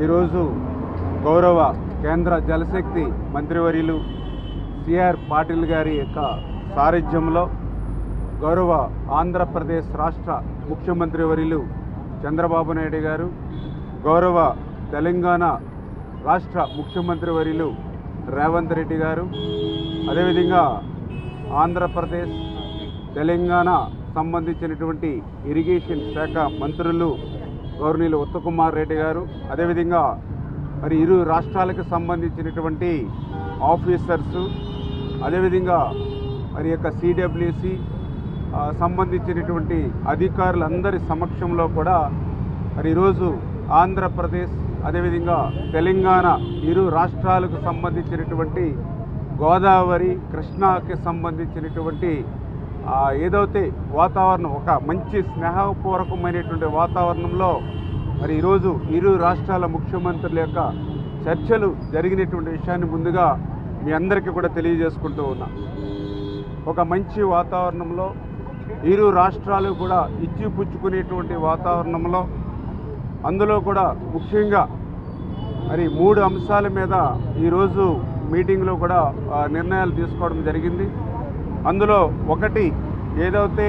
ఈరోజు గౌరవ కేంద్ర జలశక్తి మంత్రివర్యులు సిఆర్ పాటిల్ గారి యొక్క సారథ్యంలో గౌరవ ఆంధ్రప్రదేశ్ రాష్ట్ర ముఖ్యమంత్రి వర్యులు చంద్రబాబు నాయుడు గారు, గౌరవ తెలంగాణ రాష్ట్ర ముఖ్యమంత్రి వర్యులు రేవంత్ రెడ్డి గారు, అదేవిధంగా ఆంధ్రప్రదేశ్ తెలంగాణ సంబంధించినటువంటి ఇరిగేషన్ శాఖ మంత్రులు గవర్నీలు ఉత్తమ్ రెడ్డి గారు, అదేవిధంగా మరి ఇరు రాష్ట్రాలకు సంబంధించినటువంటి ఆఫీసర్సు, అదేవిధంగా మరి యొక్క సిడబ్ల్యూసి సంబంధించినటువంటి అధికారులందరి సమక్షంలో కూడా మరి ఈరోజు ఆంధ్రప్రదేశ్ అదేవిధంగా తెలంగాణ ఇరు రాష్ట్రాలకు సంబంధించినటువంటి గోదావరి కృష్ణాకి సంబంధించినటువంటి ఏదైతే వాతావరణం ఒక మంచి స్నేహపూర్వకమైనటువంటి వాతావరణంలో మరి ఈరోజు ఇరు రాష్ట్రాల ముఖ్యమంత్రుల యొక్క చర్చలు జరిగినటువంటి విషయాన్ని ముందుగా మీ అందరికీ కూడా తెలియజేసుకుంటూ ఉన్నా. ఒక మంచి వాతావరణంలో ఇరు రాష్ట్రాలు కూడా ఇచ్చిపుచ్చుకునేటువంటి వాతావరణంలో అందులో కూడా ముఖ్యంగా మరి 3 అంశాల మీద ఈరోజు మీటింగ్లో కూడా నిర్ణయాలు తీసుకోవడం జరిగింది. అందులో ఒకటి ఏదైతే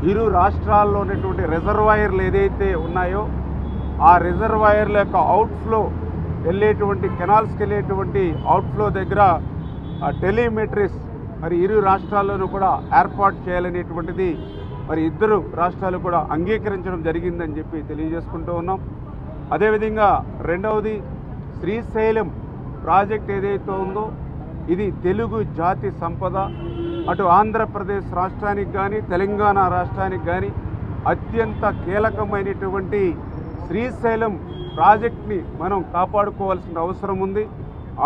ఇరు రాష్ట్రాల్లో ఉన్నటువంటి రిజర్వాయర్లు ఏదైతే ఉన్నాయో ఆ రిజర్వాయర్ల యొక్క అవుట్ఫ్లో వెళ్ళేటువంటి కెనాల్స్కి వెళ్ళేటువంటి అవుట్ఫ్లో దగ్గర టెలిమెట్రీస్ మరి ఇరు రాష్ట్రాల్లోనూ కూడా ఏర్పాటు చేయాలనేటువంటిది మరి ఇద్దరు రాష్ట్రాలు కూడా అంగీకరించడం జరిగిందని చెప్పి తెలియజేసుకుంటూ ఉన్నాం. అదేవిధంగా రెండవది శ్రీశైలం ప్రాజెక్ట్ ఏదైతే ఉందో ఇది తెలుగు జాతి సంపద. అటు ఆంధ్రప్రదేశ్ రాష్ట్రానికి కానీ తెలంగాణ రాష్ట్రానికి కానీ అత్యంత కీలకమైనటువంటి శ్రీశైలం ప్రాజెక్ట్ని మనం కాపాడుకోవాల్సిన అవసరం ఉంది.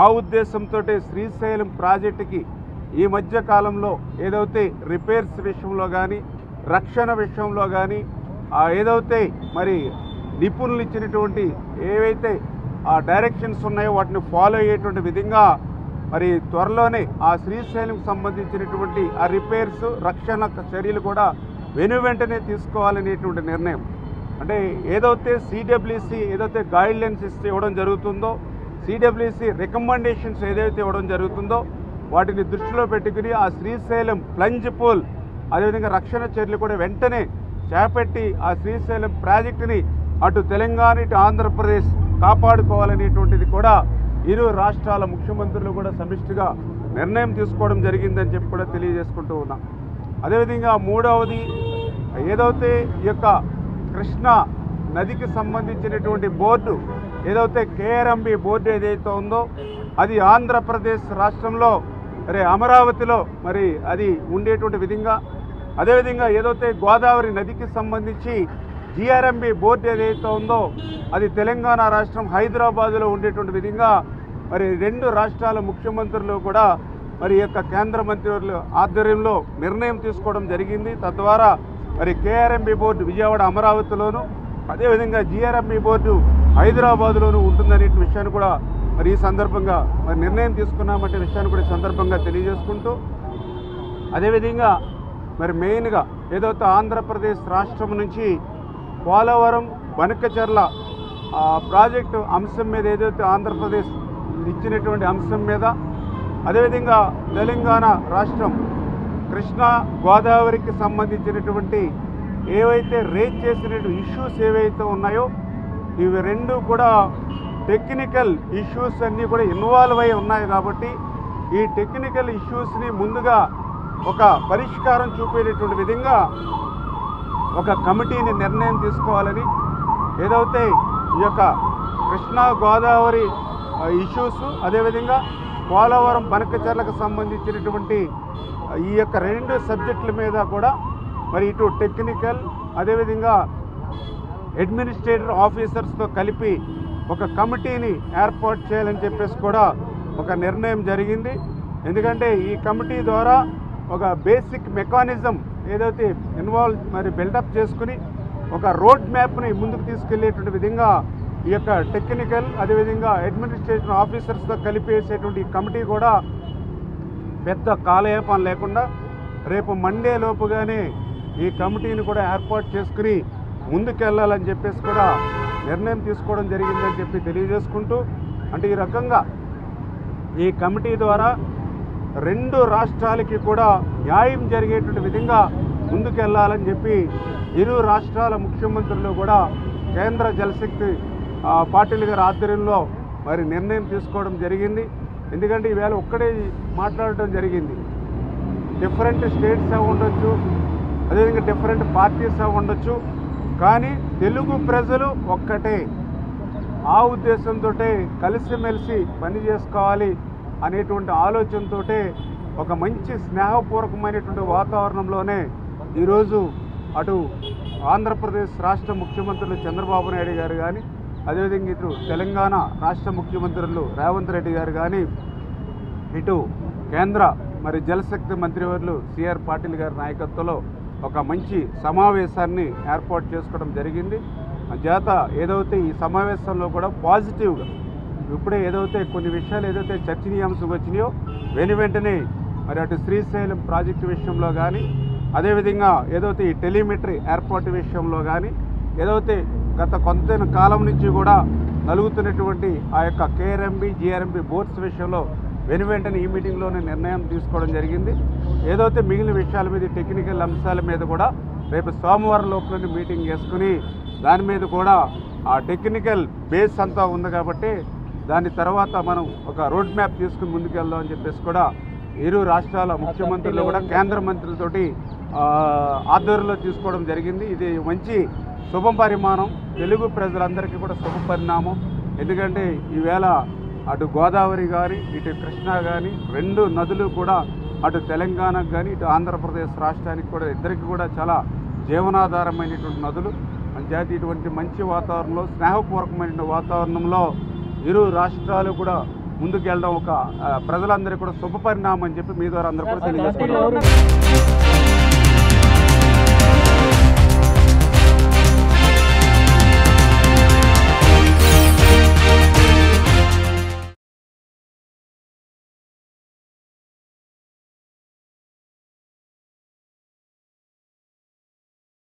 ఆ ఉద్దేశంతో శ్రీశైలం ప్రాజెక్టుకి ఈ మధ్య కాలంలో ఏదైతే రిపేర్స్ విషయంలో కానీ రక్షణ విషయంలో కానీ ఏదైతే మరి నిపుణులు ఇచ్చినటువంటి ఏవైతే డైరెక్షన్స్ ఉన్నాయో వాటిని ఫాలో అయ్యేటువంటి విధంగా మరి త్వరలోనే ఆ శ్రీశైలంకి సంబంధించినటువంటి ఆ రిపేర్స్ రక్షణ చర్యలు కూడా వెనువెంటనే తీసుకోవాలనేటువంటి నిర్ణయం. అంటే ఏదైతే సిడబ్ల్యూసి ఏదైతే గైడ్లైన్స్ ఇవ్వడం జరుగుతుందో సిడబ్ల్యూసి రికమెండేషన్స్ ఏదైతే ఇవ్వడం జరుగుతుందో వాటిని దృష్టిలో పెట్టుకుని ఆ శ్రీశైలం ప్లంజ్ పూల్ అదేవిధంగా రక్షణ చర్యలు కూడా వెంటనే చేపట్టి ఆ శ్రీశైలం ప్రాజెక్టుని అటు తెలంగాణ ఇటు ఆంధ్రప్రదేశ్ కాపాడుకోవాలనేటువంటిది కూడా ఇరు రాష్ట్రాల ముఖ్యమంత్రులు కూడా సమిష్టిగా నిర్ణయం తీసుకోవడం జరిగిందని చెప్పి కూడా తెలియజేసుకుంటూ ఉన్నాం. అదేవిధంగా మూడవది ఏదైతే ఈ యొక్క కృష్ణా నదికి సంబంధించినటువంటి బోర్డు ఏదైతే కేఆర్ఎంబి బోర్డు ఏదైతే ఉందో అది ఆంధ్రప్రదేశ్ రాష్ట్రంలో మరి అమరావతిలో మరి అది ఉండేటువంటి విధంగా, అదేవిధంగా ఏదైతే గోదావరి నదికి సంబంధించి జిఆర్ఎంబి బోర్డు ఏదైతే ఉందో అది తెలంగాణ రాష్ట్రం హైదరాబాదులో ఉండేటువంటి విధంగా మరి 2 రాష్ట్రాల ముఖ్యమంత్రులు కూడా మరి యొక్క కేంద్ర మంత్రివర్యుల ఆధ్వర్యంలో నిర్ణయం తీసుకోవడం జరిగింది. తద్వారా మరి కేఆర్ఎంబి బోర్డు విజయవాడ అమరావతిలోను అదేవిధంగా జిఆర్ఎంబి బోర్డు హైదరాబాదులోను ఉంటుందనే విషయాన్ని కూడా మరి ఈ సందర్భంగా మరి నిర్ణయం తీసుకున్నామంటే విషయాన్ని కూడా ఈ సందర్భంగా తెలియజేసుకుంటూ, అదేవిధంగా మరి మెయిన్గా ఏదైతే ఆంధ్రప్రదేశ్ రాష్ట్రం నుంచి పోలవరం బనకచెర్ల ప్రాజెక్టు అంశం మీద ఏదైతే ఆంధ్రప్రదేశ్ ఇచ్చినటువంటి అంశం మీద, అదేవిధంగా తెలంగాణ రాష్ట్రం కృష్ణా గోదావరికి సంబంధించినటువంటి ఏవైతే రేజ్ చేసిన ఇష్యూస్ ఏవైతే ఉన్నాయో ఇవి 2 కూడా టెక్నికల్ ఇష్యూస్ అన్నీ కూడా ఇన్వాల్వ్ అయి ఉన్నాయి. కాబట్టి ఈ టెక్నికల్ ఇష్యూస్ని ముందుగా ఒక పరిష్కారం చూపేటటువంటి విధంగా ఒక కమిటీని నిర్ణయం తీసుకోవాలని, ఏదైతే ఈ యొక్క కృష్ణా గోదావరి ఇష్యూస్ అదేవిధంగా పోలవరం బనకచెర్లకు సంబంధించినటువంటి ఈ యొక్క 2 సబ్జెక్టుల మీద కూడా మరి ఇటు టెక్నికల్ అదేవిధంగా అడ్మినిస్ట్రేటివ్ ఆఫీసర్స్తో కలిపి ఒక కమిటీని ఏర్పాటు చేయాలని చెప్పేసి కూడా ఒక నిర్ణయం జరిగింది. ఎందుకంటే ఈ కమిటీ ద్వారా ఒక బేసిక్ మెకానిజం ఏదైతే మరి బిల్డప్ చేసుకుని ఒక రోడ్ మ్యాప్ని ముందుకు తీసుకెళ్లేటువంటి విధంగా ఈ యొక్క టెక్నికల్ అదేవిధంగా అడ్మినిస్ట్రేటివ్ ఆఫీసర్స్తో కలిపేసేటువంటి కమిటీ కూడా పెద్ద కాలయాపన లేకుండా రేపు మండే లోపుగానే ఈ కమిటీని కూడా ఏర్పాటు చేసుకుని ముందుకెళ్లాలని చెప్పేసి కూడా నిర్ణయం తీసుకోవడం జరిగిందని చెప్పి తెలియజేసుకుంటూ, అంటే ఈ రకంగా ఈ కమిటీ ద్వారా 2 రాష్ట్రాలకి కూడా న్యాయం జరిగేటువంటి విధంగా ముందుకెళ్లాలని చెప్పి ఇరు రాష్ట్రాల ముఖ్యమంత్రులు కూడా కేంద్ర జలశక్తి పాటిల్ గారి ఆధ్వర్యంలో మరి నిర్ణయం తీసుకోవడం జరిగింది. ఎందుకంటే ఈవేళ ఒక్కడే మాట్లాడటం జరిగింది. డిఫరెంట్ స్టేట్స్ అవి ఉండొచ్చు, అదేవిధంగా డిఫరెంట్ పార్టీస్ అవి ఉండొచ్చు, కానీ తెలుగు ప్రజలు ఒక్కటే. ఆ ఉద్దేశంతో కలిసిమెలిసి పని చేసుకోవాలి అనేటువంటి ఆలోచనతో ఒక మంచి స్నేహపూర్వకమైనటువంటి వాతావరణంలోనే ఈరోజు అటు ఆంధ్రప్రదేశ్ రాష్ట్ర ముఖ్యమంత్రులు చంద్రబాబు నాయుడు గారు కానీ, అదేవిధంగా ఇటు తెలంగాణ రాష్ట్ర ముఖ్యమంత్రులు రేవంత్ రెడ్డి గారు కానీ, ఇటు కేంద్ర మరి జలశక్తి మంత్రివర్యులు సిఆర్ పాటిల్ గారి నాయకత్వంలో ఒక మంచి సమావేశాన్ని ఏర్పాటు చేసుకోవడం జరిగింది. చేత ఏదైతే ఈ సమావేశంలో కూడా పాజిటివ్గా ఇప్పుడే ఏదైతే కొన్ని విషయాలు ఏదైతే చర్చనీయాంశం వచ్చినాయో వెంటనే మరి అటు శ్రీశైలం ప్రాజెక్టు విషయంలో కానీ, అదేవిధంగా ఏదైతే ఈ టెలిమెట్రీ ఏర్పాటు విషయంలో కానీ, ఏదైతే గత కొంత కాలం నుంచి కూడా నలుగుతున్నటువంటి ఆ యొక్క కేఆర్ఎంబి జిఆర్ఎంబి బోర్డ్స్ విషయంలో వెంటనే ఈ మీటింగ్లోనే నిర్ణయం తీసుకోవడం జరిగింది. ఏదైతే మిగిలిన విషయాల మీద టెక్నికల్ అంశాల మీద కూడా రేపు సోమవారం లోపలనే మీటింగ్ చేసుకుని దాని మీద కూడా ఆ టెక్నికల్ బేస్ అంతా ఉంది కాబట్టి దాని తర్వాత మనం ఒక రోడ్ మ్యాప్ తీసుకుని ముందుకెళ్దాం అని చెప్పేసి కూడా ఇరు రాష్ట్రాల ముఖ్యమంత్రులు కూడా కేంద్ర మంత్రులతోటి ఆధ్వర్యంలో తీసుకోవడం జరిగింది. ఇది మంచి శుభ పరిమాణం, తెలుగు ప్రజలందరికీ కూడా శుభ పరిణామం. ఎందుకంటే ఈవేళ అటు గోదావరి కానీ ఇటు కృష్ణా కానీ 2 నదులు కూడా అటు తెలంగాణకు కానీ ఇటు ఆంధ్రప్రదేశ్ రాష్ట్రానికి కూడా ఇద్దరికి కూడా చాలా జీవనాధారమైనటువంటి నదులు. అంచేత ఇటువంటి మంచి వాతావరణంలో స్నేహపూర్వకమైన వాతావరణంలో ఇరు రాష్ట్రాలు కూడా ముందుకెళ్ళడం ఒక ప్రజలందరికీ కూడా శుభ పరిణామం అని చెప్పి మీ ద్వారా అందరూ కూడా తెలియజేస్తున్నారు.